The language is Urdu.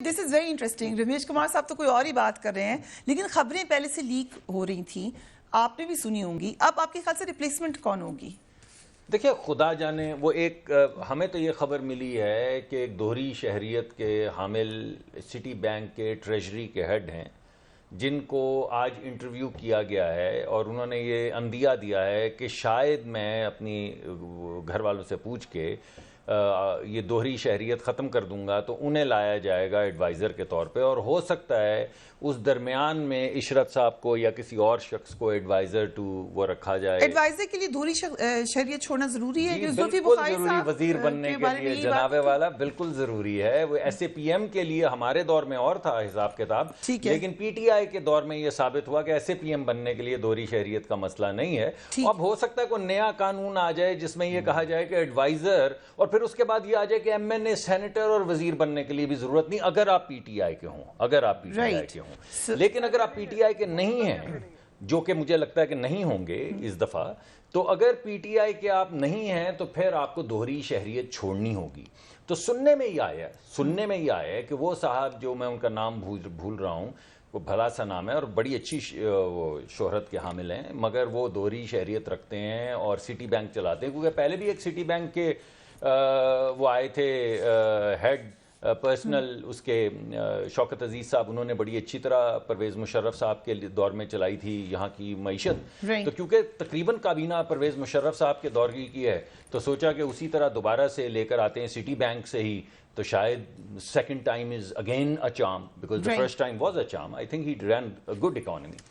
This is very interesting. Ramesh Kumar صاحب تو کوئی اور ہی بات کر رہے ہیں, لیکن خبریں پہلے سے لیک ہو رہی تھیں, آپ نے بھی سنی ہوں گی. اب آپ کے خیال سے ریپلیسمنٹ کون ہوگی؟ دیکھیے خدا جانے, وہ ایک ہمیں تو یہ خبر ملی ہے کہ ایک دوہری شہریت کے حامل سٹی بینک کے ٹریجری کے ہیڈ ہیں, جن کو آج انٹرویو کیا گیا ہے, اور انہوں نے یہ عندیہ دیا ہے کہ شاید میں اپنی گھر والوں سے پوچھ کے یہ دوہری شہریت ختم کر دوں گا تو انہیں لایا جائے گا ایڈوائزر کے طور پہ, اور ہو سکتا ہے اس درمیان میں عشرت صاحب کو یا کسی اور شخص کو ایڈوائزر ٹو وہ رکھا جائے. ایڈوائزر کے لیے دوہری شہریت چھوڑنا ضروری ہے؟ بالکل ضروری, وزیر بننے کے لیے جناب والا بالکل ضروری ہے. وہ ایس اے پی ایم کے لیے ہمارے دور میں اور تھا حساب کتاب, لیکن پی ٹی آئی کے دور میں یہ ثابت ہوا کہ ایس اے پی ایم بننے کے لیے دوہری شہریت کا مسئلہ نہیں ہے. اب ہو سکتا ہے کوئی نیا قانون آ جائے جس میں یہ کہا جائے کہ ایڈوائزر, اور پھر اس کے بعد یہ آ جائے کہ ایم این اے, سینیٹر اور وزیر بننے کے لیے بھی ضرورت نہیں اگر آپ پی ٹی آئی کے ہوں, اگر آپ پی ٹی آئی کے ہوں. لیکن اگر آپ پی ٹی آئی کے نہیں ہیں, جو کہ مجھے لگتا ہے کہ نہیں ہوں گے اس دفعہ, تو اگر پی ٹی آئی کے آپ نہیں ہیں تو پھر آپ کو دوہری شہریت چھوڑنی ہوگی. تو سننے میں یہ آیا ہے کہ وہ صاحب, جو میں ان کا نام بھول رہا ہوں, وہ بھلا سا نام ہے اور بڑی اچھی شہرت کے حامل ہیں, مگر وہ دوہری شہریت رکھتے ہیں اور سٹی بینک چلاتے ہیں. کیونکہ پہلے بھی ایک سٹی بینک کے وہ آئے تھے ہیڈ پرسنل, اس کے شوکت عزیز صاحب, انہوں نے بڑی اچھی طرح پرویز مشرف صاحب کے دور میں چلائی تھی یہاں کی معیشت. تو کیونکہ تقریباً کابینہ پرویز مشرف صاحب کے دور کی ہے, تو سوچا کہ اسی طرح دوبارہ سے لے کر آتے ہیں سٹی بینک سے ہی, تو شاید second time is again a charm, because the first time was a charm. I think he ran a good economy.